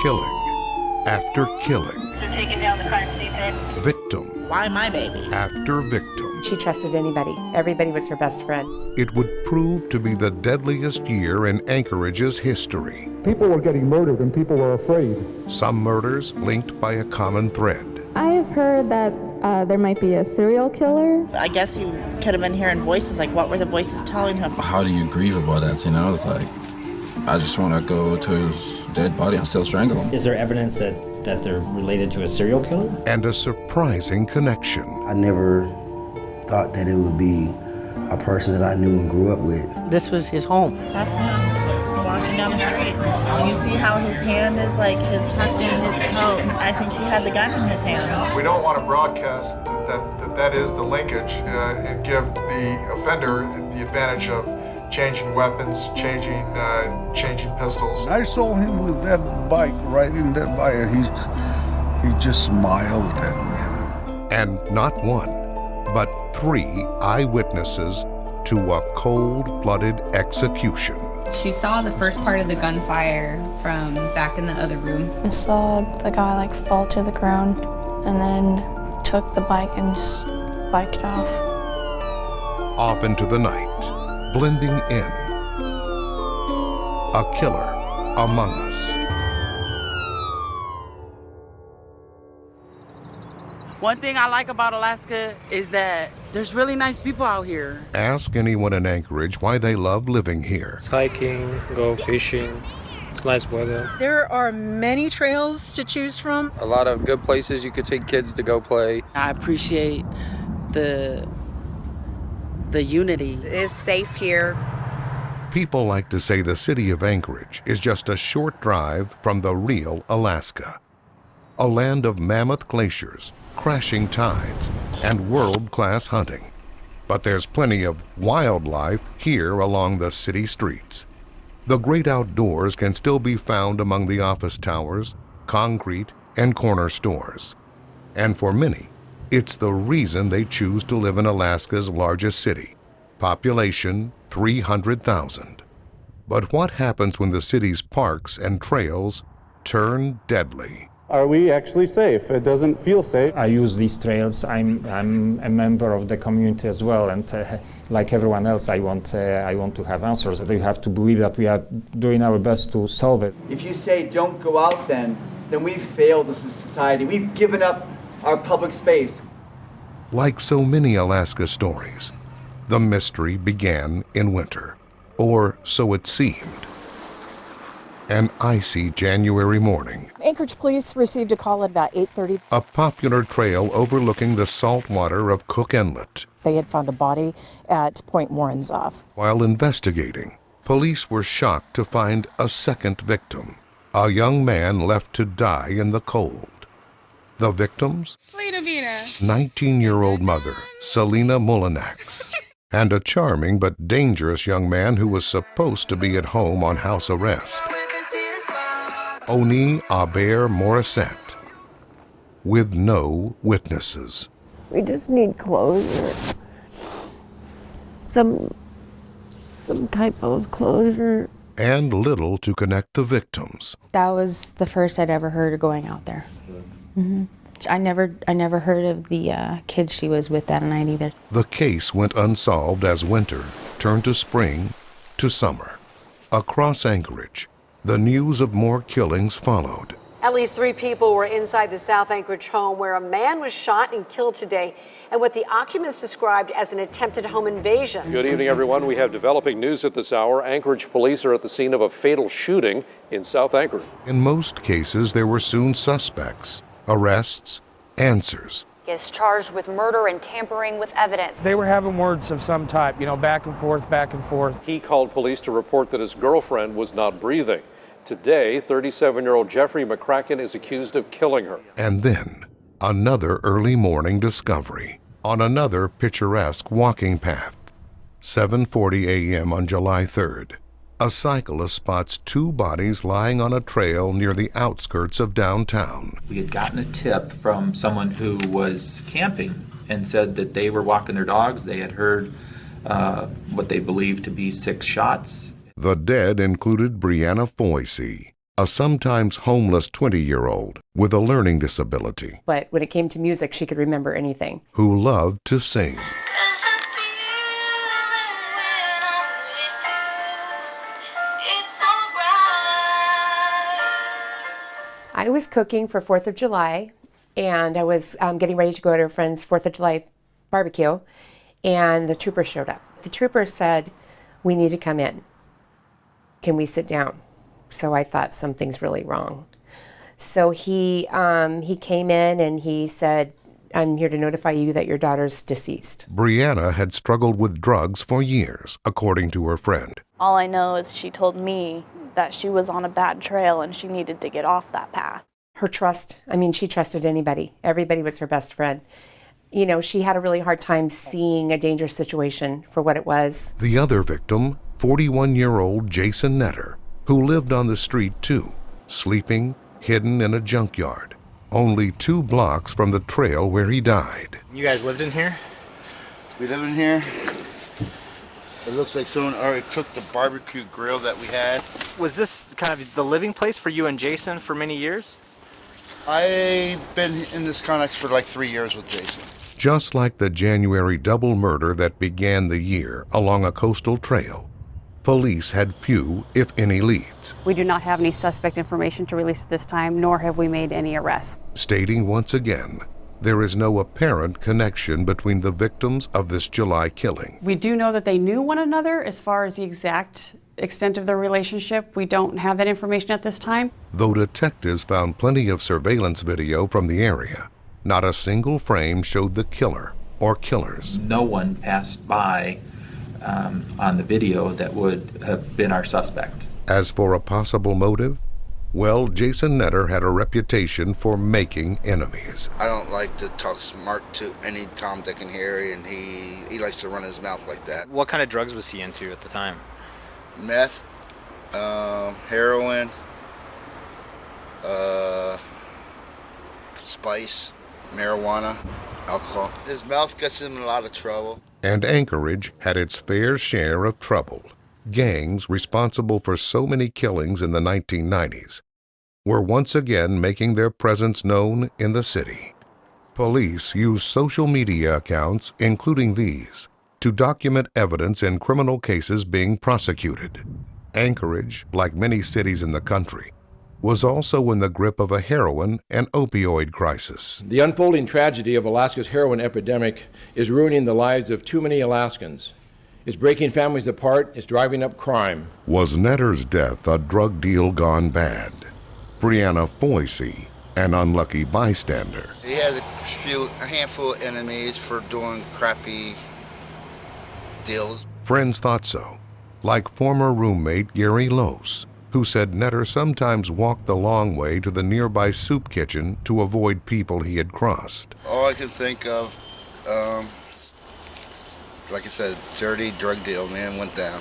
killing after killing. They're taking down the crime scene then. Victim Why my baby? after victim. She trusted anybody. Everybody was her best friend. It would prove to be the deadliest year in Anchorage's history. People were getting murdered and people were afraid. Some murders linked by a common thread. I have heard that there might be a serial killer. I guess he could have been hearing voices. Like, what were the voices telling him? How do you grieve about that, you know? It's like, I just want to go to his dead body and still strangle him. Is there evidence that they're related to a serial killer? And a surprising connection. I never thought that it would be a person that I knew and grew up with. This was his home. That's him walking down the street. You see how his hand is like tucked in his coat. I think he had the gun in his hand. We don't want to broadcast that is the linkage and give the offender the advantage of changing weapons, changing pistols. I saw him with that bike, riding that bike, and he just smiled at me. And not one, but 3 eyewitnesses to a cold-blooded execution. She saw the first part of the gunfire from back in the other room. I saw the guy fall to the ground and then took the bike and just biked off. Off into the night, blending in. A killer among us. One thing I like about Alaska is that there's really nice people out here. Ask anyone in Anchorage why they love living here. Hiking, go fishing. It's nice weather. There are many trails to choose from. A lot of good places you could take kids to go play. I appreciate the unity. It's safe here. People like to say the city of Anchorage is just a short drive from the real Alaska. A land of mammoth glaciers, crashing tides, and world-class hunting. But there's plenty of wildlife here along the city streets. The great outdoors can still be found among the office towers, concrete, and corner stores. And for many, it's the reason they choose to live in Alaska's largest city, population 300,000. But what happens when the city's parks and trails turn deadly? Are we actually safe? It doesn't feel safe. I use these trails. I'm a member of the community as well, and like everyone else, I want to have answers. You have to believe that we are doing our best to solve it. If you say don't go out, then we've failed as a society. We've given up our public space. Like so many Alaska stories, the mystery began in winter, or so it seemed. An icy January morning. Anchorage police received a call at about 8:30. A popular trail overlooking the salt water of Cook Inlet. They had found a body at Point Warrenzoff. While investigating, police were shocked to find a second victim, a young man left to die in the cold. The victims? 19-year-old mother, Selena Mulinax, and a charming but dangerous young man who was supposed to be at home on house arrest. Oni Aber Morissette, with no witnesses. We just need closure. Some type of closure. And little to connect the victims. That was the first I'd ever heard of going out there. Mm-hmm. I never heard of the kid she was with that night either. The case went unsolved as winter turned to spring to summer. Across Anchorage, the news of more killings followed. At least 3 people were inside the South Anchorage home where a man was shot and killed today, and what the occupants described as an attempted home invasion. Good evening, everyone. We have developing news at this hour. Anchorage police are at the scene of a fatal shooting in South Anchorage. In most cases, there were soon suspects, arrests, answers. Is charged with murder and tampering with evidence. They were having words of some type, back and forth, back and forth. He called police to report that his girlfriend was not breathing. Today, 37-year-old Jeffrey McCracken is accused of killing her. And then, another early morning discovery on another picturesque walking path. 7:40 a.m. on July 3rd. A cyclist spots 2 bodies lying on a trail near the outskirts of downtown. We had gotten a tip from someone who was camping and said that they were walking their dogs. They had heard what they believed to be 6 shots. The dead included Brianna Foisey, a sometimes homeless 20-year-old with a learning disability But when it came to music, she could remember anything. who loved to sing. I was cooking for 4th of July, and I was getting ready to go to a friend's 4th of July barbecue, and the trooper showed up. The trooper said, "We need to come in. Can we sit down?" So I thought something's really wrong. So he came in and he said, "I'm here to notify you that your daughter's deceased." Brianna had struggled with drugs for years, according to her friend. All I know is she told me that she was on a bad trail and she needed to get off that path. Her trust, I mean, she trusted anybody. Everybody was her best friend. You know, she had a really hard time seeing a dangerous situation for what it was. The other victim, 41-year-old Jason Netter, who lived on the street too, sleeping, hidden in a junkyard, only 2 blocks from the trail where he died. You guys lived in here? We live in here. It looks like someone already took the barbecue grill that we had. Was this kind of the living place for you and Jason for many years? I've been in this Connex for like 3 years with Jason. Just like the January double murder that began the year along a coastal trail, police had few, if any, leads, We do not have any suspect information to release at this time, nor have we made any arrests. stating once again there is no apparent connection between the victims of this July killing. We do know that they knew one another. As far as the exact extent of their relationship, we don't have that information at this time. Though detectives found plenty of surveillance video from the area, not a single frame showed the killer or killers. No one passed by on the video that would have been our suspect. As for a possible motive, well, Jason Netter had a reputation for making enemies. I don't like to talk smart to any Tom, Dick, and Harry, and he likes to run his mouth like that. What kind of drugs was he into at the time? Meth, heroin, spice, marijuana, alcohol. His mouth gets him in a lot of trouble. And Anchorage had its fair share of trouble. Gangs responsible for so many killings in the 1990s were once again making their presence known in the city. Police used social media accounts, including these, to document evidence in criminal cases being prosecuted. Anchorage, like many cities in the country, was also in the grip of a heroin and opioid crisis. The unfolding tragedy of Alaska's heroin epidemic is ruining the lives of too many Alaskans. It's breaking families apart, it's driving up crime. Was Netter's death a drug deal gone bad? Brianna Foisey, an unlucky bystander. He has a handful of enemies for doing crappy deals. Friends thought so, like former roommate Gary Lose, who said Netter sometimes walked the long way to the nearby soup kitchen to avoid people he had crossed. All I can think of, like I said, dirty drug deal, man, went down.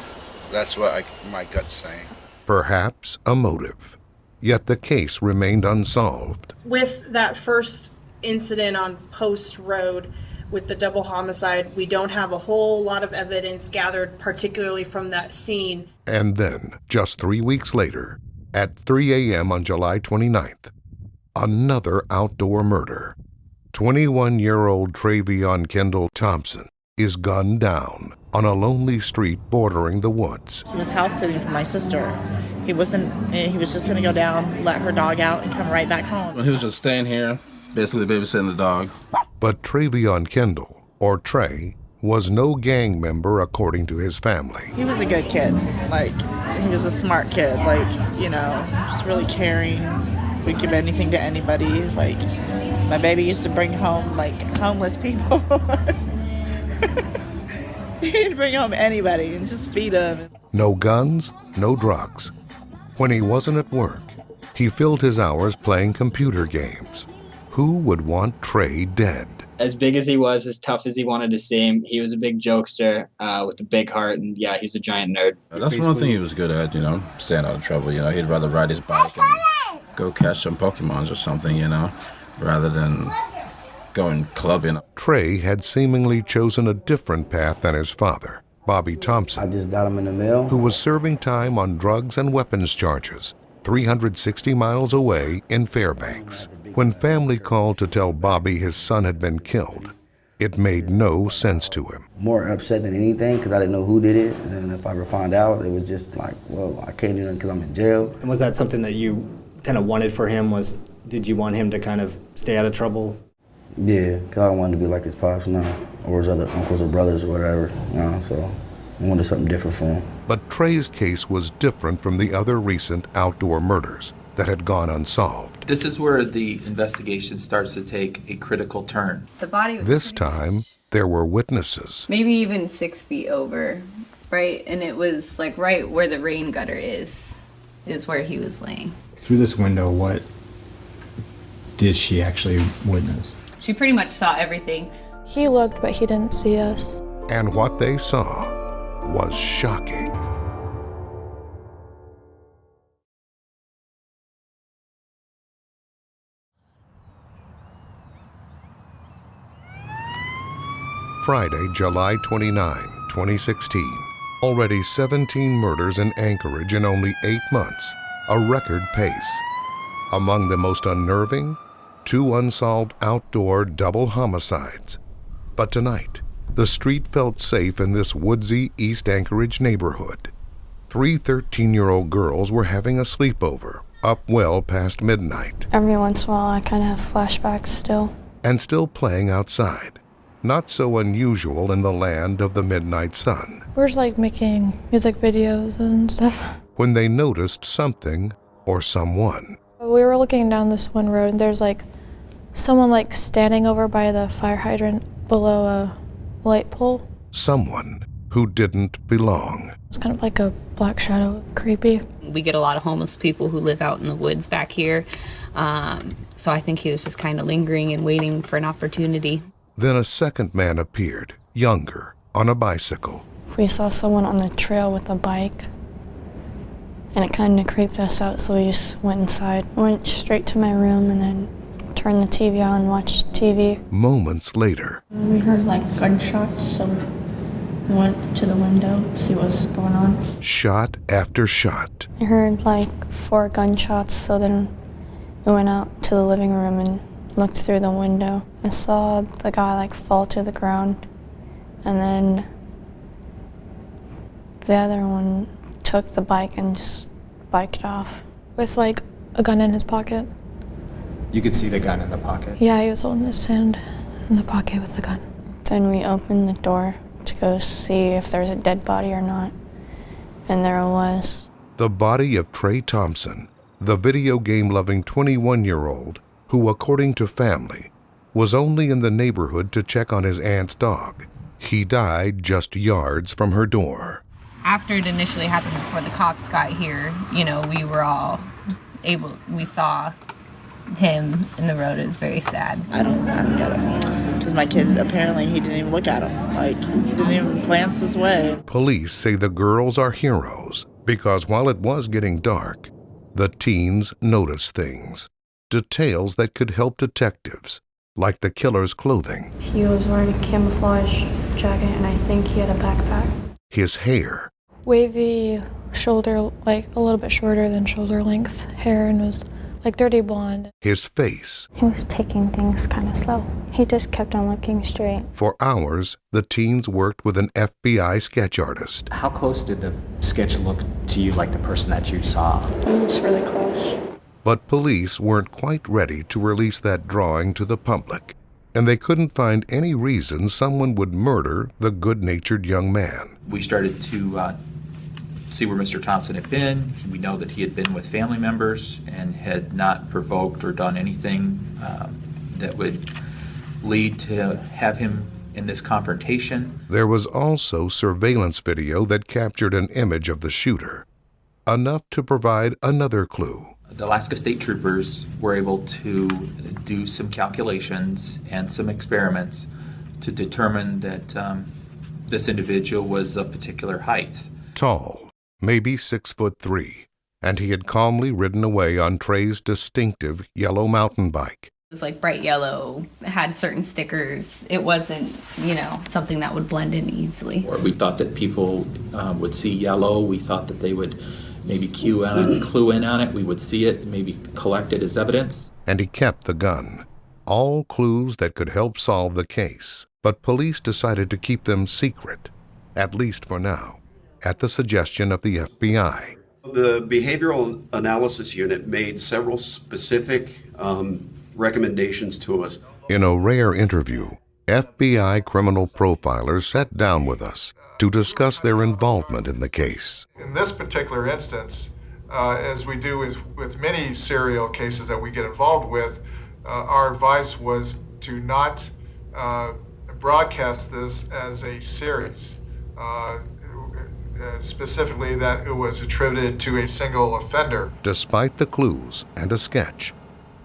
That's what my gut's saying. Perhaps a motive. Yet the case remained unsolved. With that first incident on Post Road with the double homicide, we don't have a whole lot of evidence gathered, particularly from that scene. And then, just 3 weeks later, at 3 a.m. on July 29th, another outdoor murder. 21-year-old Travion Kendall Thompson is gunned down on a lonely street bordering the woods. He was house sitting for my sister. He was just gonna go down, let her dog out, and come right back home. He was just staying here, basically babysitting the dog. But Travion Kendall, or Trey, was no gang member according to his family. He was a good kid. Like, he was a smart kid. Like, you know, just really caring. Would give anything to anybody. Like, my baby used to bring home, like, homeless people. He'd bring home anybody and just feed them. No guns, no drugs. When he wasn't at work, he filled his hours playing computer games. Who would want Trey dead? As big as he was, as tough as he wanted to seem, he was a big jokester with a big heart, and yeah, he was a giant nerd. That's one thing he was good at, staying out of trouble. He'd rather ride his bike and go catch some Pokemons or something, rather than going clubbing. Trey had seemingly chosen a different path than his father, Bobby Thompson. I just got him in the mail. Who was serving time on drugs and weapons charges 360 miles away in Fairbanks. When family called to tell Bobby his son had been killed, it made no sense to him. More upset than anything because I didn't know who did it. And if I ever found out, it was just like, well, I can't do nothing because I'm in jail. And was that something that you kind of wanted for him? Did you want him to kind of stay out of trouble? Yeah, because I don't want him to be like his pops now, or his other uncles or brothers or whatever, so I wanted something different for him. But Trey's case was different from the other recent outdoor murders that had gone unsolved. This is where the investigation starts to take a critical turn. The body was This time, there were witnesses. maybe even 6 feet over, right? And it was like right where the rain gutter is where he was laying. Through this window, what did she actually witness? She pretty much saw everything. He looked, but he didn't see us. And what they saw was shocking. Friday, July 29, 2016. Already 17 murders in Anchorage in only 8 months, a record pace. Among the most unnerving, 2 unsolved outdoor double homicides. But tonight, the street felt safe in this woodsy East Anchorage neighborhood. 3 13-year-old girls were having a sleepover up well past midnight Every once in a while, I kind of have flashbacks still. and still playing outside. Not so unusual in the land of the midnight sun, We're just like making music videos and stuff. when they noticed something or someone. We were looking down this one road, and there's like someone like standing over by the fire hydrant below a light pole. Someone who didn't belong. It's kind of like a black shadow, creepy. We get a lot of homeless people who live out in the woods back here. So I think he was just kind of lingering and waiting for an opportunity. Then a second man appeared, younger, on a bicycle. We saw someone on the trail with a bike, and it kind of creeped us out, so we just went inside. Went straight to my room and then turned the TV on and watched TV. Moments later, We heard like gunshots, so we went to the window to see what was going on. shot after shot. I heard like 4 gunshots, so then we went out to the living room and looked through the window. I saw the guy like fall to the ground, and then the other one took the bike and just biked off with like a gun in his pocket. You could see the gun in the pocket. Yeah, he was holding his hand in the pocket with the gun. Then we opened the door to go see if there's a dead body or not, and there was. The body of Trey Thompson, the video game-loving 21-year-old who, according to family, was only in the neighborhood to check on his aunt's dog. He died just yards from her door. After it initially happened, before the cops got here, we were all we saw him in the road. It was very sad. I don't get him. Because my kid, apparently he didn't even look at him. Like, he didn't even glance his way. Police say the girls are heroes because while it was getting dark, the teens noticed things. Details that could help detectives, like the killer's clothing, He was wearing a camouflage jacket, and I think he had a backpack. his hair, Wavy shoulder, like a little bit shorter than shoulder length hair, and was like dirty blonde. his face. He was taking things kind of slow. He just kept on looking straight. For hours, the teens worked with an FBI sketch artist. How close did the sketch look to you, like the person that you saw? It was really close. But police weren't quite ready to release that drawing to the public, and they couldn't find any reason someone would murder the good-natured young man. We started to see where Mr. Thompson had been. We know that he had been with family members and had not provoked or done anything that would lead to have him in this confrontation. There was also surveillance video that captured an image of the shooter, enough to provide another clue. The Alaska State Troopers were able to do some calculations and some experiments to determine that this individual was a particular height. Tall, maybe 6'3", and he had calmly ridden away on Trey's distinctive yellow mountain bike. It was like bright yellow, had certain stickers. It wasn't, something that would blend in easily. Or we thought that people would see yellow. We thought that they would maybe clue in on it, we would see it, maybe collect it as evidence. And he kept the gun. All clues that could help solve the case, but police decided to keep them secret, at least for now, at the suggestion of the FBI. The Behavioral Analysis Unit made several specific recommendations to us. In a rare interview, FBI criminal profilers sat down with us to discuss their involvement in the case. In this particular instance, as we do with many serial cases that we get involved with, our advice was to not broadcast this as a series, specifically that it was attributed to a single offender. Despite the clues and a sketch,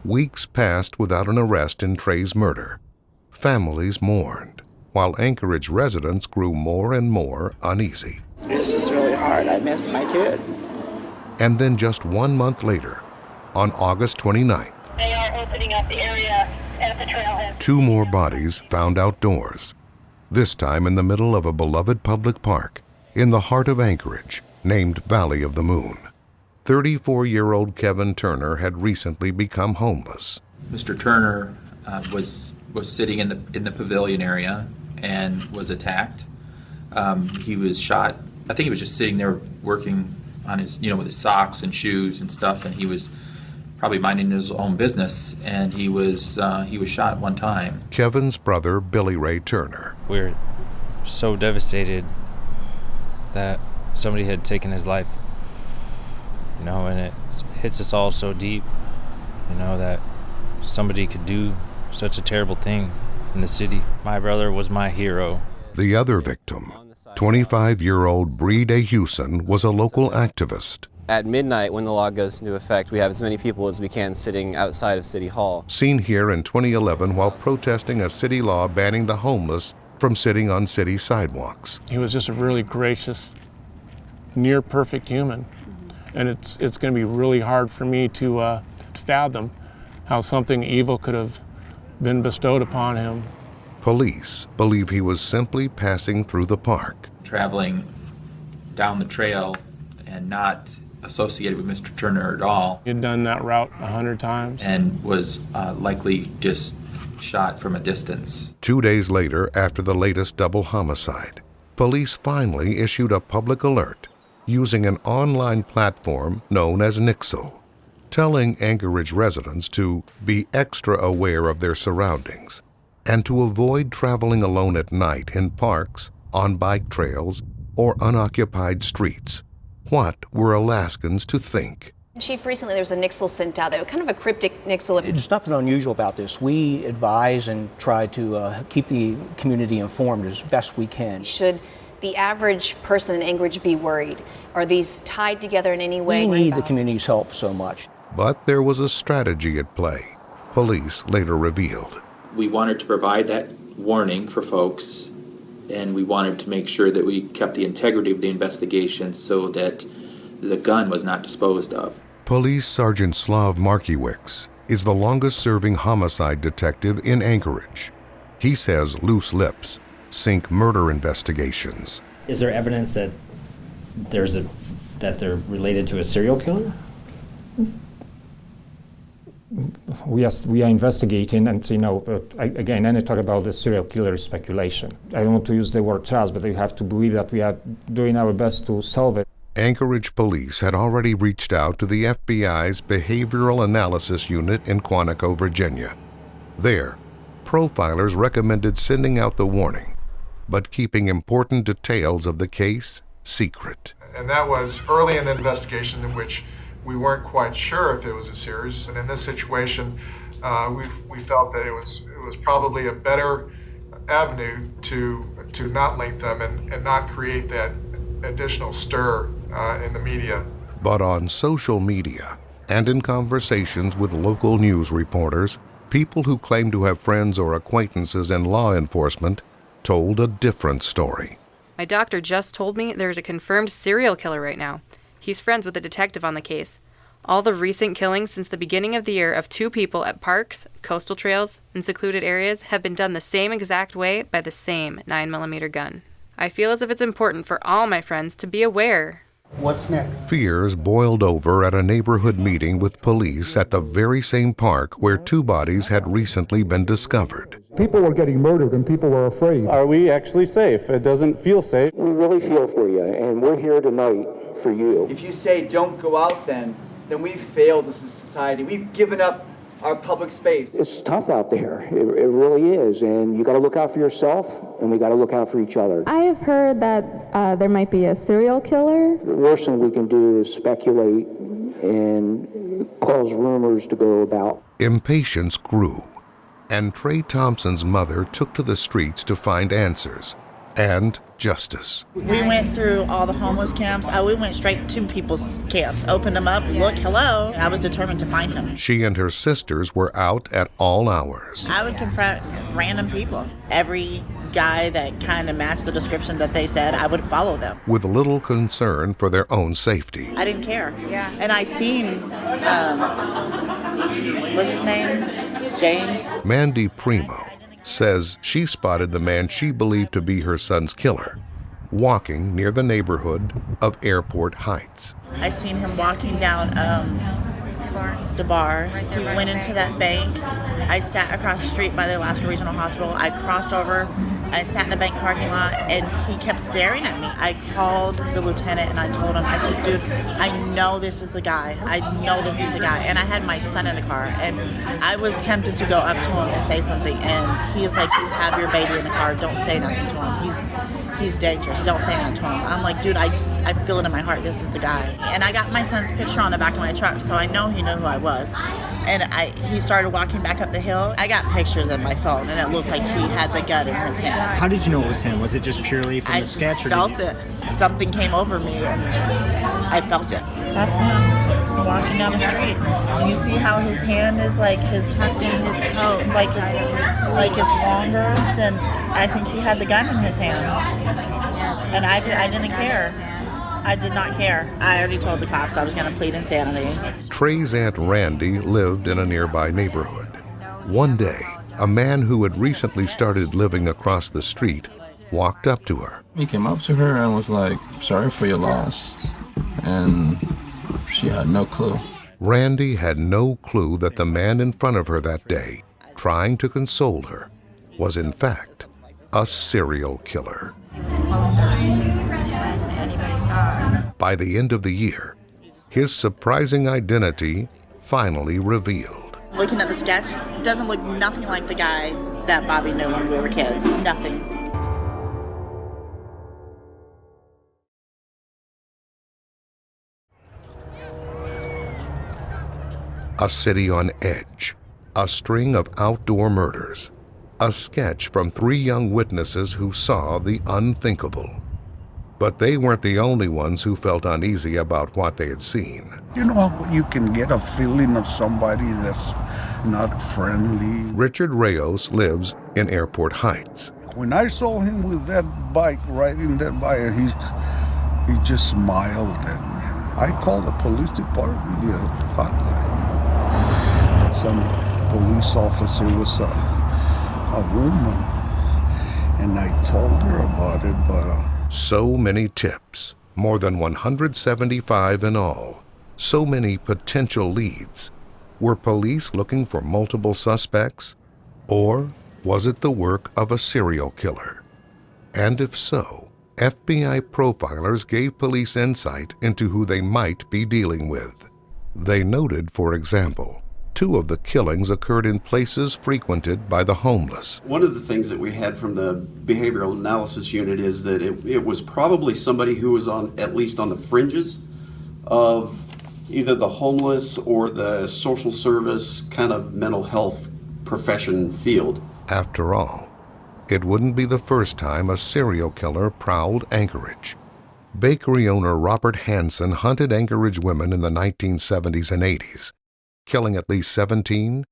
weeks passed without an arrest in Trey's murder. Families mourned, while Anchorage residents grew more and more uneasy. This is really hard. I miss my kid. And then just 1 month later, on August 29th, they are opening up the area at the trailhead. 2 more bodies found outdoors, this time in the middle of a beloved public park in the heart of Anchorage, named Valley of the Moon. 34-year-old Kevin Turner had recently become homeless. Mr. Turner was sitting in the pavilion area and was attacked. He was shot. I think he was just sitting there working on his, with his socks and shoes and stuff, and he was probably minding his own business, and he was shot one time. Kevin's brother, Billy Ray Turner. We're so devastated that somebody had taken his life, and it hits us all so deep, that somebody could do such a terrible thing in the city. My brother was my hero. The other victim, 25-year-old Bree DeHuson, was a local activist. At midnight, when the law goes into effect, we have as many people as we can sitting outside of City Hall. Seen here in 2011 while protesting a city law banning the homeless from sitting on city sidewalks. He was just a really gracious, near-perfect human. And it's going to be really hard for me to fathom how something evil could have been bestowed upon him. Police believe he was simply passing through the park. Traveling down the trail and not associated with Mr. Turner at all. He had done that route 100 times. And was likely just shot from a distance. 2 days later, after the latest double homicide, police finally issued a public alert using an online platform known as Nixle, telling Anchorage residents to be extra aware of their surroundings and to avoid traveling alone at night in parks, on bike trails, or unoccupied streets. What were Alaskans to think? Chief, recently there was a Nixle sent out, kind of a cryptic Nixle. There's nothing unusual about this. We advise and try to keep the community informed as best we can. Should the average person in Anchorage be worried? Are these tied together in any way? We need the community's help so much. But there was a strategy at play, police later revealed. We wanted to provide that warning for folks, and we wanted to make sure that we kept the integrity of the investigation so that the gun was not disposed of. Police Sergeant Slav Markiewicz is the longest-serving homicide detective in Anchorage. He says loose lips sink murder investigations. Is there evidence that they're related to a serial killer? We are investigating, and again, any talk about the serial killer is speculation. I don't want to use the word trust, but you have to believe that we are doing our best to solve it. Anchorage police had already reached out to the FBI's Behavioral Analysis Unit in Quantico, Virginia. There, profilers recommended sending out the warning, but keeping important details of the case secret. And that was early in the investigation, in which we weren't quite sure if it was a series. And in this situation, we felt that it was probably a better avenue to not link them and not create that additional stir in the media. But on social media and in conversations with local news reporters, people who claim to have friends or acquaintances in law enforcement told a different story. My doctor just told me there's a confirmed serial killer right now. He's friends with the detective on the case. All the recent killings since the beginning of the year of 2 people at parks, coastal trails, and secluded areas have been done the same exact way by the same 9mm gun. I feel as if it's important for all my friends to be aware. What's next? Fears boiled over at a neighborhood meeting with police at the very same park where 2 bodies had recently been discovered. People were getting murdered and people were afraid. Are we actually safe? It doesn't feel safe. We really feel for you, and we're here tonight for you. If you say don't go out then we've failed as a society. We've given up our public space. It's tough out there. It really is, and you got to look out for yourself, and we got to look out for each other. I have heard that there might be a serial killer. The worst thing we can do is speculate and cause rumors to go about. Impatience grew, and Trey Thompson's mother took to the streets to find answers and justice. We went through all the homeless camps. We went straight to people's camps, opened them up, look, hello. I was determined to find him. She and her sisters were out at all hours. I would confront random people. Every guy that kind of matched the description that they said, I would follow them. With little concern for their own safety. I didn't care. Yeah. And I seen, what's his name? James. Mandy Primo says she spotted the man she believed to be her son's killer, walking near the neighborhood of Airport Heights. I seen him walking down DeBar. He went into that bank. I sat across the street by the Alaska Regional Hospital. I crossed over. I sat in the bank parking lot, and he kept staring at me. I called the lieutenant, and I told him, I says, dude, I know this is the guy. I know this is the guy. And I had my son in the car, and I was tempted to go up to him and say something, and he's like, you have your baby in the car. Don't say nothing to him. He's dangerous. Don't say nothing to him. I'm like, dude, I feel it in my heart. This is the guy. And I got my son's picture on the back of my truck, so I know he knew who I was. And he started walking back up the hill. I got pictures in my phone, and it looked like he had the gun in his hand. How did you know it was him? Was it just purely from the sketch? I just felt it. Something came over me, and I felt it. That's him walking down the street. You see how his hand is like tucked in his coat, like it's longer than. I think he had the gun in his hand, and I didn't care. I did not care. I already told the cops I was going to plead insanity. Trey's Aunt Randy lived in a nearby neighborhood. One day, a man who had recently started living across the street walked up to her. He came up to her and was like, sorry for your loss. And she had no clue. Randy had no clue that the man in front of her that day, trying to console her, was in fact a serial killer. He was closer than anybody thought. By the end of the year, his surprising identity finally revealed. Looking at the sketch, it doesn't look nothing like the guy that Bobby knew when we were kids. Nothing. A city on edge, a string of outdoor murders, a sketch from 3 young witnesses who saw the unthinkable. But they weren't the only ones who felt uneasy about what they had seen. You know, you can get a feeling of somebody that's not friendly. Richard Reyes lives in Airport Heights. When I saw him with that bike, riding that bike, he just smiled at me. I called the police department, hotline. Some police officer was a woman, and I told her about it, but... So many tips, more than 175 in all, so many potential leads. Were police looking for multiple suspects? Or was it the work of a serial killer? And if so, FBI profilers gave police insight into who they might be dealing with. They noted, for example, 2 of the killings occurred in places frequented by the homeless. One of the things that we had from the behavioral analysis unit is that it was probably somebody who was at least on the fringes of either the homeless or the social service kind of mental health profession field. After all, it wouldn't be the first time a serial killer prowled Anchorage. Bakery owner Robert Hansen hunted Anchorage women in the 1970s and 80s, killing at least 17,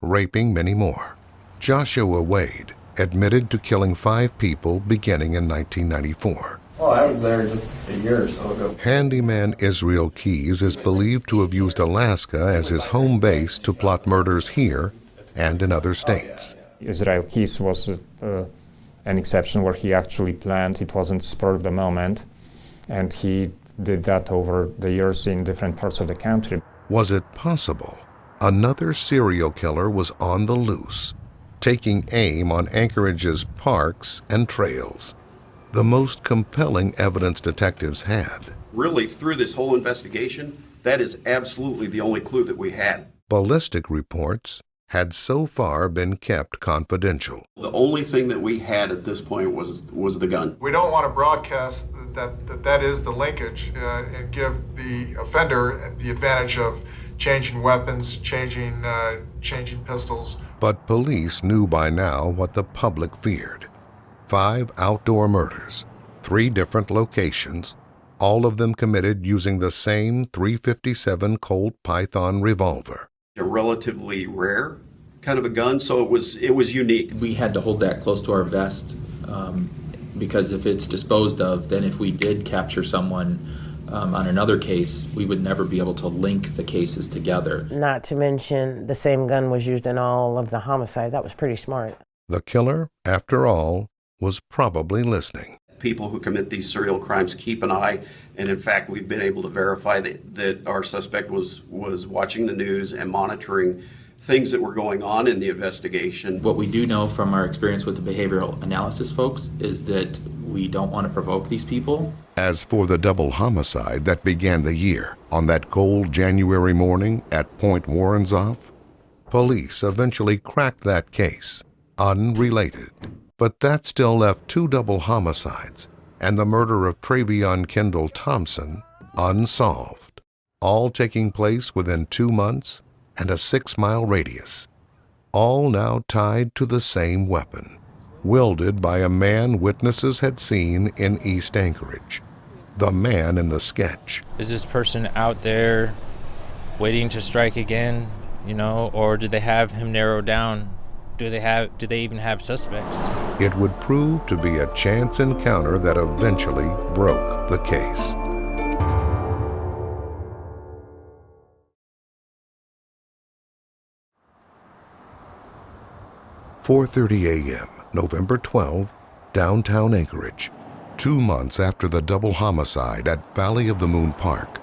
raping many more. Joshua Wade admitted to killing 5 people beginning in 1994. Well, I was there just a year or so ago. Handyman Israel Keys is believed to have used Alaska as his home base to plot murders here and in other states. Israel Keys was an exception where he actually planned. It wasn't spur of the moment. And he did that over the years in different parts of the country. Was it possible another serial killer was on the loose, taking aim on Anchorage's parks and trails? The most compelling evidence detectives had. Really, through this whole investigation, that is absolutely the only clue that we had. Ballistic reports had so far been kept confidential. The only thing that we had at this point was the gun. We don't want to broadcast that is the linkage and give the offender the advantage of changing weapons, changing pistols. But police knew by now what the public feared. 5 outdoor murders, 3 different locations, all of them committed using the same .357 Colt Python revolver. A relatively rare kind of a gun, so it was unique. We had to hold that close to our vest because if it's disposed of, then if we did capture someone on another case, we would never be able to link the cases together. Not to mention the same gun was used in all of the homicides. That was pretty smart. The killer, after all, was probably listening. People who commit these serial crimes keep an eye, and in fact, we've been able to verify that our suspect was watching the news and monitoring things that were going on in the investigation. What we do know from our experience with the behavioral analysis folks is that we don't want to provoke these people. As for the double homicide that began the year on that cold January morning at Point Warrenzoff, police eventually cracked that case, unrelated. But that still left 2 double homicides and the murder of Travion Kendall Thompson unsolved, all taking place within 2 months and a 6-mile radius, all now tied to the same weapon, wielded by a man witnesses had seen in East Anchorage, the man in the sketch. Is this person out there waiting to strike again, or do they have him narrowed down? Do they even have suspects? It would prove to be a chance encounter that eventually broke the case. "4:30 a.m., November 12, downtown Anchorage. 2 months after the double homicide at Valley of the Moon Park,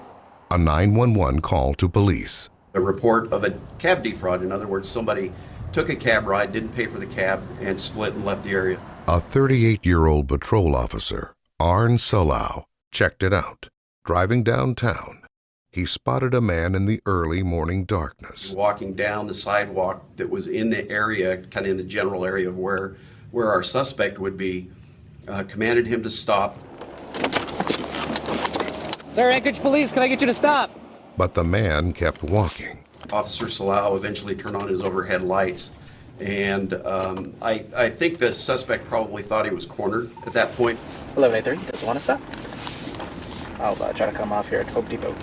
a 911 call to police. A report of a cab defraud. In other words, somebody took a cab ride, didn't pay for the cab, and split and left the area. A 38-year-old patrol officer, Arn Solau, checked it out. Driving downtown, he spotted a man in the early morning darkness. Walking down the sidewalk that was in the area, kind of in the general area of where our suspect would be, commanded him to stop. Sir, Anchorage Police, can I get you to stop? But the man kept walking. Officer Solau eventually turned on his overhead lights, and I think the suspect probably thought he was cornered at that point. 11:30, does want to stop? I'll try to come off here at Hope Depot.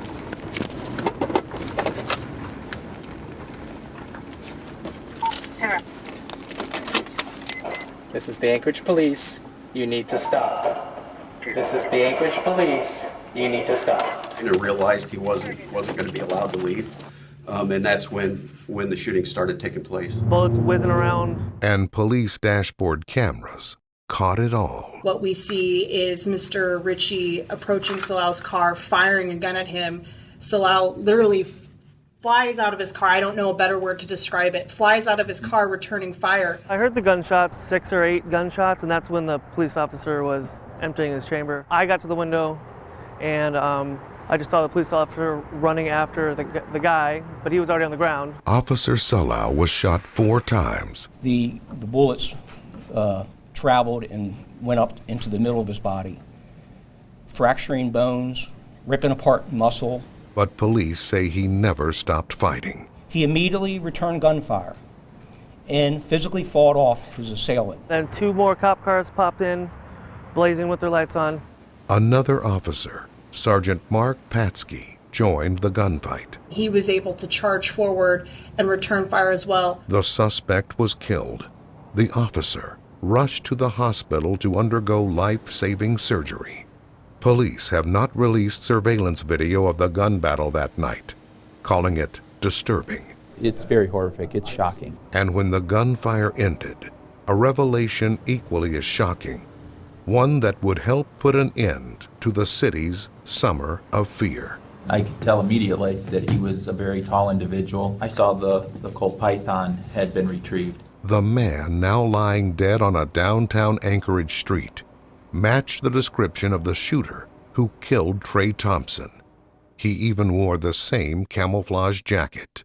This is the Anchorage Police. You need to stop. This is the Anchorage Police. You need to stop. And I realized he wasn't going to be allowed to leave. And that's when the shooting started taking place. Bullets whizzing around. And police dashboard cameras caught it all. What we see is Mr. Ritchie approaching Solau's car, firing a gun at him. Solau literally flies out of his car. I don't know a better word to describe it. Flies out of his car, returning fire. I heard the gunshots, 6 or 8 gunshots, and that's when the police officer was emptying his chamber. I got to the window, and I just saw the police officer running after the guy, but he was already on the ground. Officer Solau was shot 4 times. The bullets traveled and went up into the middle of his body, fracturing bones, ripping apart muscle. But police say he never stopped fighting. He immediately returned gunfire and physically fought off his assailant. Then 2 more cop cars popped in, blazing with their lights on. Another officer, Sergeant Mark Patsky, joined the gunfight. He was able to charge forward and return fire as well. The suspect was killed. The officer rushed to the hospital to undergo life-saving surgery. Police have not released surveillance video of the gun battle that night, calling it disturbing. It's very horrific. It's shocking. And when the gunfire ended, a revelation equally as shocking. one that would help put an end to the city's summer of fear. I could tell immediately that he was a very tall individual. I saw the Colt Python had been retrieved. The man now lying dead on a downtown Anchorage street matched the description of the shooter who killed Trey Thompson. He even wore the same camouflage jacket.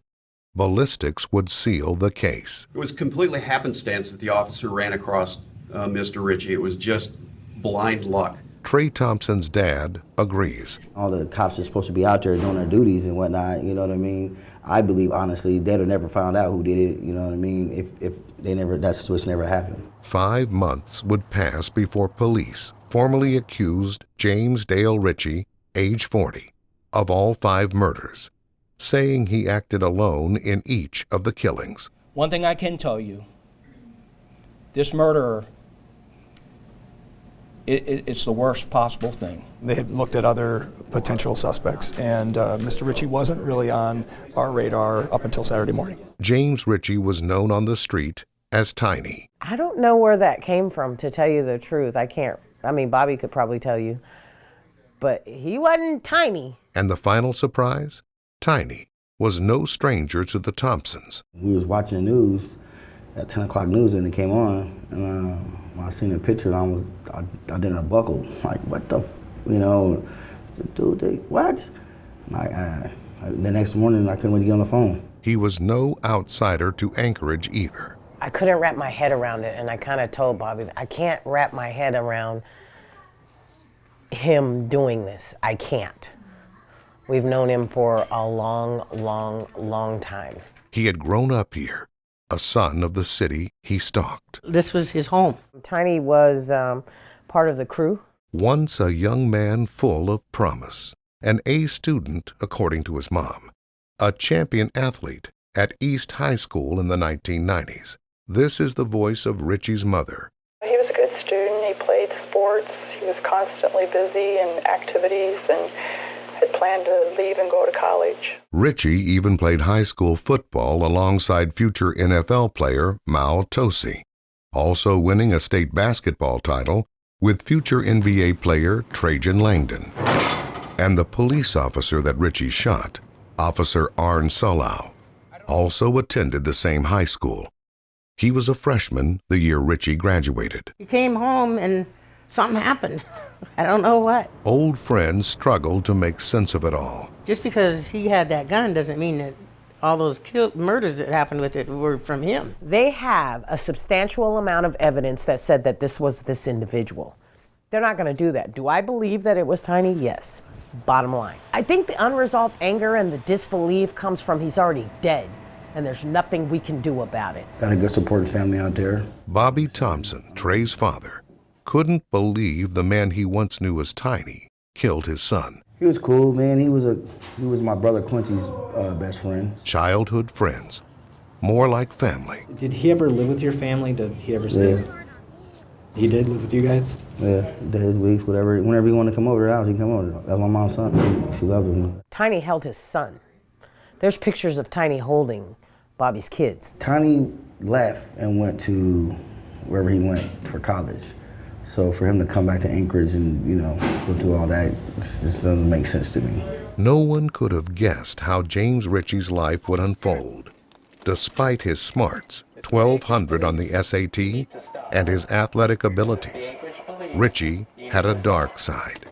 Ballistics would seal the case. It was completely happenstance that the officer ran across Mr. Ritchie. It was just blind luck. Trey Thompson's dad agrees. All the cops are supposed to be out there doing their duties and whatnot, you know what I mean? I believe, honestly, they'd have never found out who did it, you know what I mean, if that situation never happened. 5 months would pass before police formally accused James Dale Ritchie, age 40, of all 5 murders, saying he acted alone in each of the killings. One thing I can tell you, this murderer, it's the worst possible thing. They had looked at other potential suspects, and Mr. Ritchie wasn't really on our radar up until Saturday morning. James Ritchie was known on the street as Tiny. I don't know where that came from, to tell you the truth. I mean, Bobby could probably tell you, but he wasn't tiny. And the final surprise? Tiny was no stranger to the Thompsons. We was watching the news at 10 o'clock news, and it came on, and when I seen the picture, I didn't buckle. Like, what the, dude, what? The next morning, I couldn't wait to get on the phone. He was no outsider to Anchorage either. I couldn't wrap my head around it, and I kind of told Bobby that I can't wrap my head around him doing this. I can't. We've known him for a long, long, long time. He had grown up here, a son of the city he stalked. This was his home. Tiny was part of the crew. Once a young man full of promise, an A student, according to his mom, a champion athlete at East High School in the 1990s. This is the voice of Ritchie's mother. He was a good student. He played sports. He was constantly busy in activities and had planned to leave and go to college. Ritchie even played high school football alongside future NFL player Mao Tosi, also winning a state basketball title with future NBA player Trajan Langdon. And the police officer that Ritchie shot, Officer Arn Solau, also attended the same high school. He was a freshman the year Ritchie graduated. He came home and something happened. I don't know what. Old friends struggled to make sense of it all. Just because he had that gun doesn't mean that all those murders that happened with it were from him. They have a substantial amount of evidence that said that this was this individual. They're not going to do that. Do I believe that it was Tiny? Yes. Bottom line. I think the unresolved anger and the disbelief comes from he's already dead, and there's nothing we can do about it. Got a good supporting family out there. Bobby Thompson, Trey's father, couldn't believe the man he once knew as Tiny killed his son. He was cool, man. He was my brother Quincy's best friend. Childhood friends, more like family. Did he ever live with your family? Did he ever stay? Yeah. He did live with you guys? Yeah, days, weeks, whatever. Whenever he wanted to come over to the house, he'd come over. That's my mom's son. She loved him. Tiny held his son. There's pictures of Tiny holding Bobby's kids. Tiny left and went to wherever he went for college. So for him to come back to Anchorage and, go through all that, it just doesn't make sense to me. No one could have guessed how James Ritchie's life would unfold. Despite his smarts, 1,200 on the SAT, and his athletic abilities, Ritchie had a dark side,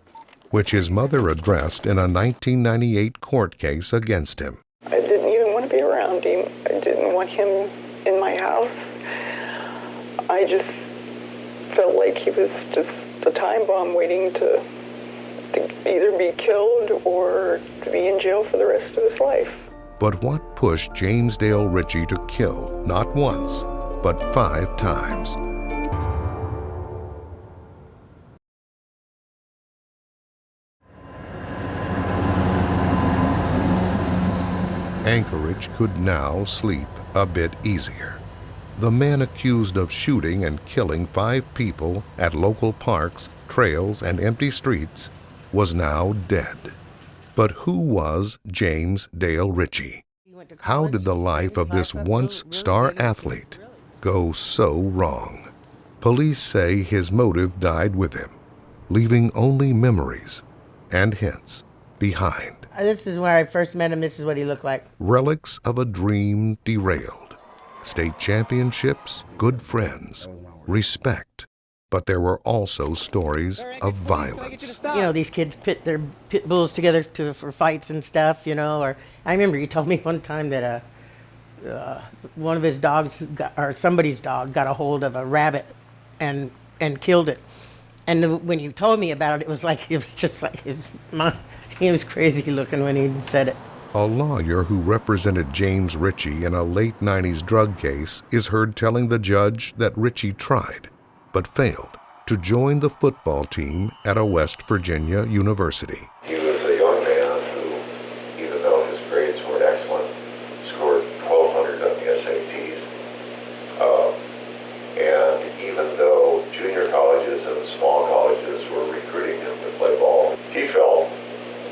which his mother addressed in a 1998 court case against him. I didn't even want to be around him. I didn't want him in my house. I just felt like he was just a time bomb waiting to either be killed or to be in jail for the rest of his life. But what pushed James Dale Ritchie to kill not once, but 5 times? Anchorage could now sleep a bit easier. The man accused of shooting and killing 5 people at local parks, trails, and empty streets was now dead. But who was James Dale Ritchie? How did the life of this once star athlete go so wrong? Police say his motive died with him, leaving only memories and hints behind. This is where I first met him. This is what he looked like. Relics of a dream derailed. State championships, good friends, respect. But there were also stories of violence. You know, these kids pit their pit bulls together for fights and stuff, you know. Or I remember he told me one time that one of his dogs, or somebody's dog, got a hold of a rabbit and killed it. And when he told me about it, it was just like his mind. He was crazy looking when he said it. A lawyer who represented James Ritchie in a late 90s drug case is heard telling the judge that Ritchie tried, but failed, to join the football team at a West Virginia university. He was a young man who, even though his grades weren't excellent, scored 1,200 on the SATs. And even though junior colleges and small colleges were recruiting him to play ball, he felt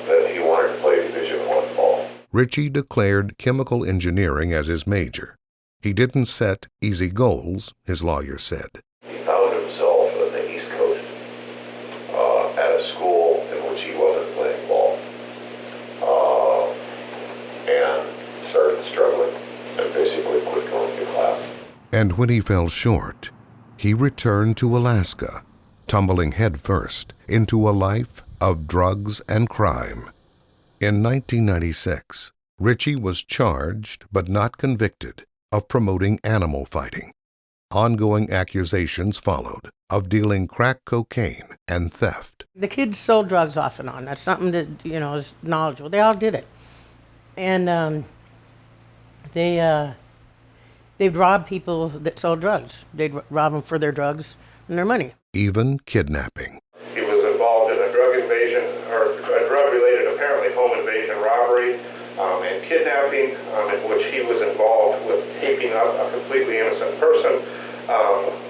that he wanted to play Division I ball. Ritchie declared chemical engineering as his major. He didn't set easy goals, his lawyer said. He found himself on the East Coast at a school in which he wasn't playing ball and started struggling and basically quit going to class. And when he fell short, he returned to Alaska, tumbling headfirst into a life of drugs and crime. In 1996, Ritchie was charged but not convicted of promoting animal fighting. Ongoing accusations followed of dealing crack cocaine and theft. The kids sold drugs off and on. That's something that, you know, is knowledgeable. They all did it. And they'd rob people that sold drugs. They'd rob them for their drugs and their money. Even kidnapping. He was involved in a drug invasion, or a drug-related, apparently home invasion robbery, and kidnapping, in which he was involved with taping up a completely innocent person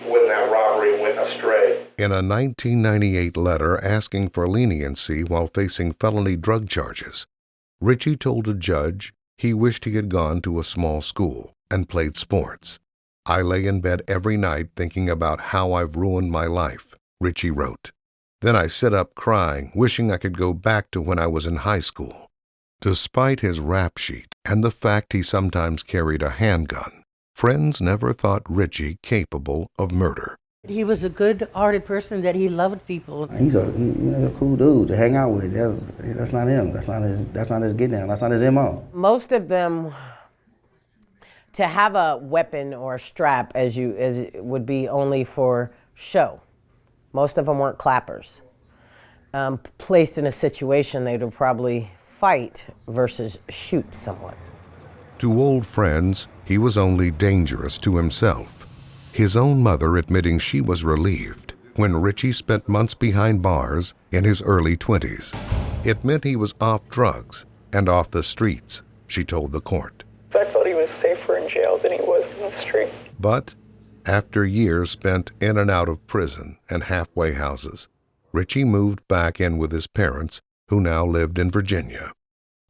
when that robbery went astray. In a 1998 letter asking for leniency while facing felony drug charges, Ritchie told a judge he wished he had gone to a small school and played sports. "I lay in bed every night thinking about how I've ruined my life," Ritchie wrote. "Then I sit up crying, wishing I could go back to when I was in high school." Despite his rap sheet and the fact he sometimes carried a handgun, friends never thought Ritchie capable of murder. He was a good-hearted person that he loved people. He's a cool dude to hang out with. That's not him. That's not his get down. That's not his MO. Most of them, to have a weapon or a strap as it would be only for show. Most of them weren't clappers. Placed in a situation, they would probably fight versus shoot someone. To old friends, he was only dangerous to himself. His own mother admitting she was relieved when Ritchie spent months behind bars in his early 20s. It meant he was off drugs and off the streets, she told the court. I felt he was safer in jail than he was in the street. But after years spent in and out of prison and halfway houses, Ritchie moved back in with his parents, who now lived in Virginia.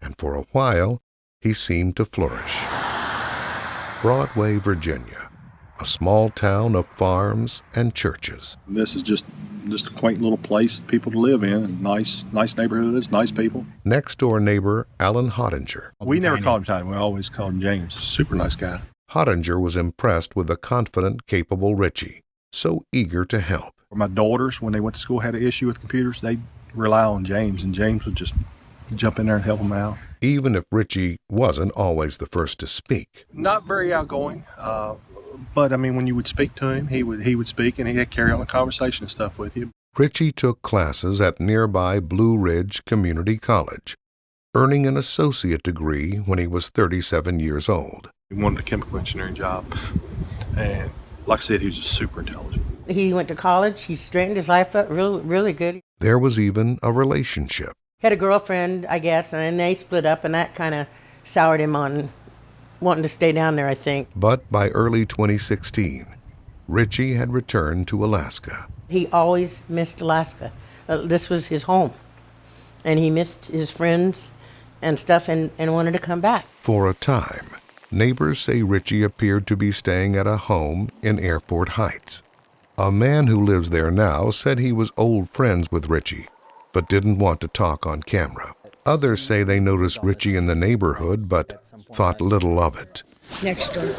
And for a while, he seemed to flourish. Broadway, Virginia, a small town of farms and churches. This is just a quaint little place, people to live in, nice neighborhoods, nice people. Next-door neighbor Alan Hottinger. We never called him Tiny, we always called him James. Super nice guy. Hottinger was impressed with the confident, capable Ritchie, so eager to help. My daughters, when they went to school, had an issue with computers, they'd rely on James, and James would just jump in there and help them out. Even if Ritchie wasn't always the first to speak. Not very outgoing, but I mean, when you would speak to him, he would speak, and he'd carry on a conversation and stuff with you. Ritchie took classes at nearby Blue Ridge Community College, earning an associate degree when he was 37 years old. He wanted a chemical engineering job, and like I said, he was just super intelligent. He went to college. He straightened his life up really good. There was even a relationship. He had a girlfriend, I guess, and they split up, and that kind of soured him on wanting to stay down there, I think. But by early 2016, Ritchie had returned to Alaska. He always missed Alaska. This was his home, and he missed his friends and stuff and wanted to come back. For a time, neighbors say Ritchie appeared to be staying at a home in Airport Heights. A man who lives there now said he was old friends with Richie, but didn't want to talk on camera. Others say they noticed Richie in the neighborhood, but thought little of it. Next door.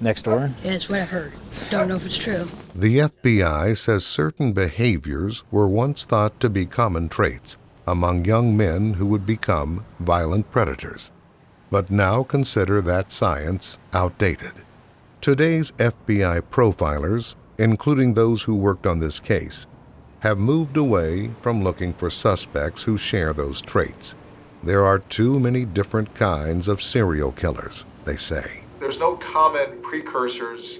Next door? Yeah, that's what I've heard. Don't know if it's true. The FBI says certain behaviors were once thought to be common traits among young men who would become violent predators, but now consider that science outdated. Today's FBI profilers, including those who worked on this case, have moved away from looking for suspects who share those traits. There are too many different kinds of serial killers, they say. There's no common precursors.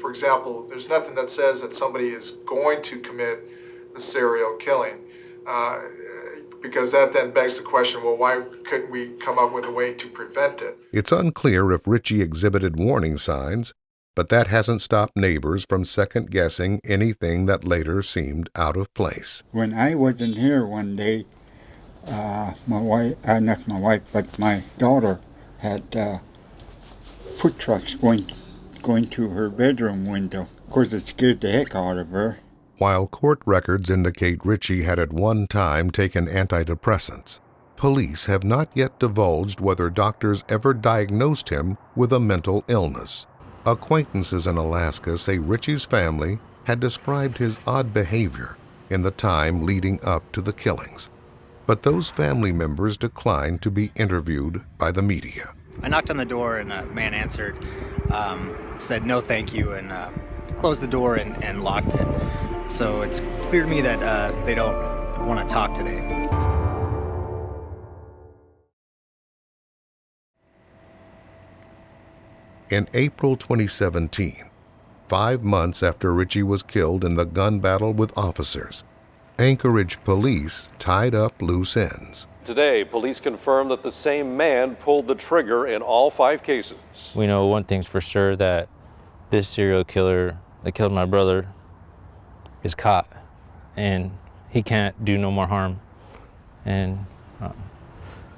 For example, there's nothing that says that somebody is going to commit the serial killing, because that then begs the question, well, why couldn't we come up with a way to prevent it? It's unclear if Richie exhibited warning signs, but that hasn't stopped neighbors from second-guessing anything that later seemed out of place. When I wasn't here one day, my wife, not my wife, but my daughter had food trucks going to her bedroom window. Of course, it scared the heck out of her. While court records indicate Richie had at one time taken antidepressants, police have not yet divulged whether doctors ever diagnosed him with a mental illness. Acquaintances in Alaska say Richie's family had described his odd behavior in the time leading up to the killings, but those family members declined to be interviewed by the media. I knocked on the door and a man answered, said no thank you, and closed the door and locked it. So it's clear to me that they don't want to talk today. In April 2017, 5 months after Richie was killed in the gun battle with officers, Anchorage police tied up loose ends. Today, police confirm that the same man pulled the trigger in all 5 cases. We know one thing's for sure, that this serial killer that killed my brother is caught, and he can't do no more harm. And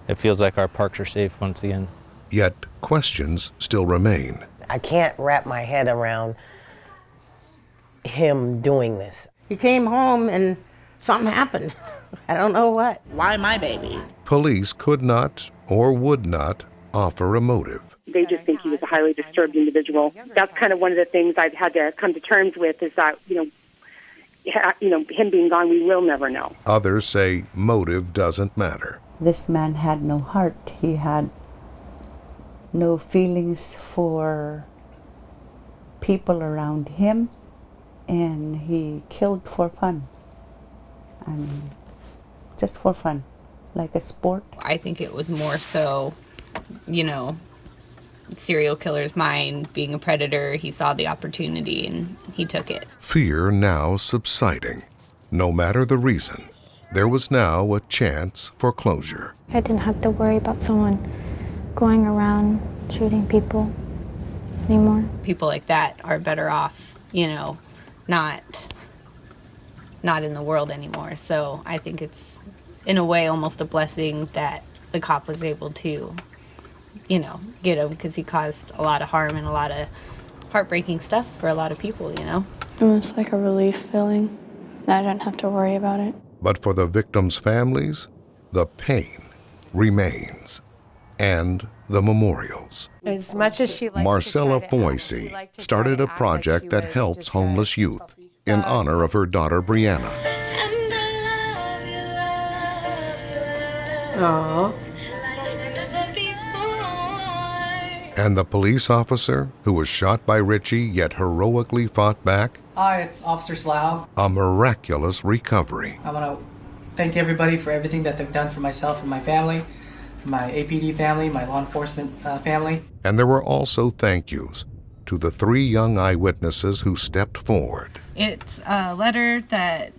it feels like our parks are safe once again. Yet questions still remain. I can't wrap my head around him doing this. He came home and something happened. I don't know what. Why my baby? Police could not or would not offer a motive. They just think he was a highly disturbed individual. That's kind of one of the things I've had to come to terms with, is that, him being gone, we will never know. Others say motive doesn't matter. This man had no heart. He had no feelings for people around him, and he killed for fun. I mean, just for fun, like a sport. I think it was more so, serial killer's mind, being a predator. He saw the opportunity and he took it. Fear now subsiding. No matter the reason, there was now a chance for closure. I didn't have to worry about someone going around shooting people anymore. People like that are better off, not in the world anymore. So I think it's, in a way, almost a blessing that the cop was able to, get him, because he caused a lot of harm and a lot of heartbreaking stuff for a lot of people, It was like a relief feeling that I didn't have to worry about it. But for the victims' families, the pain remains, and the memorials. As much as she likes Marcella Foisey started a project that helps homeless youth in honor of her daughter Brianna. Aww. And the police officer who was shot by Richie yet heroically fought back? Hi, it's Officer Slough. A miraculous recovery. I want to thank everybody for everything that they've done for myself and my family, for my APD family, my law enforcement family. And there were also thank yous to the 3 young eyewitnesses who stepped forward. It's a letter that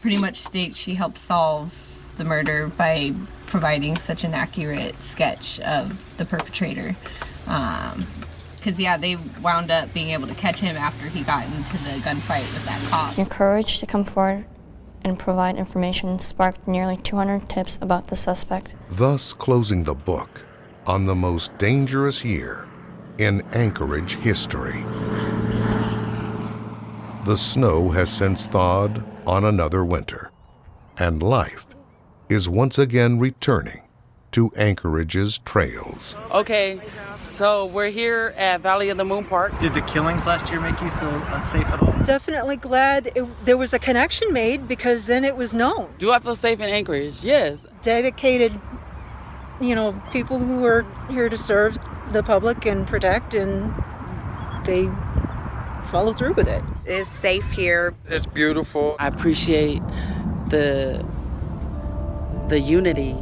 pretty much states she helped solve the murder by providing such an accurate sketch of the perpetrator. Because, they wound up being able to catch him after he got into the gunfight with that cop. Your courage to come forward and provide information sparked nearly 200 tips about the suspect. Thus closing the book on the most dangerous year in Anchorage history. The snow has since thawed on another winter, and life is once again returning to Anchorage's trails. Okay, so we're here at Valley of the Moon Park. Did the killings last year make you feel unsafe at all? Definitely glad there was a connection made, because then it was known. Do I feel safe in Anchorage? Yes. Dedicated, people who are here to serve the public and protect, and they follow through with it. It's safe here. It's beautiful. I appreciate the unity.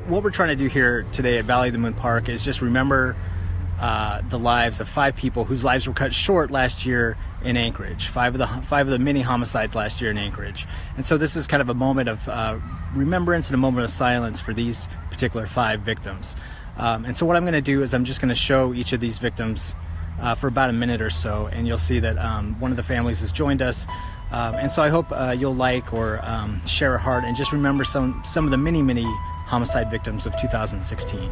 What we're trying to do here today at Valley of the Moon Park is just remember the lives of 5 people whose lives were cut short last year in Anchorage. 5 of the many homicides last year in Anchorage. And so this is kind of a moment of remembrance and a moment of silence for these particular 5 victims. And so what I'm going to do is I'm just going to show each of these victims for about a minute or so, and you'll see that one of the families has joined us. And so I hope you'll like or share a heart and just remember some of the many homicide victims of 2016.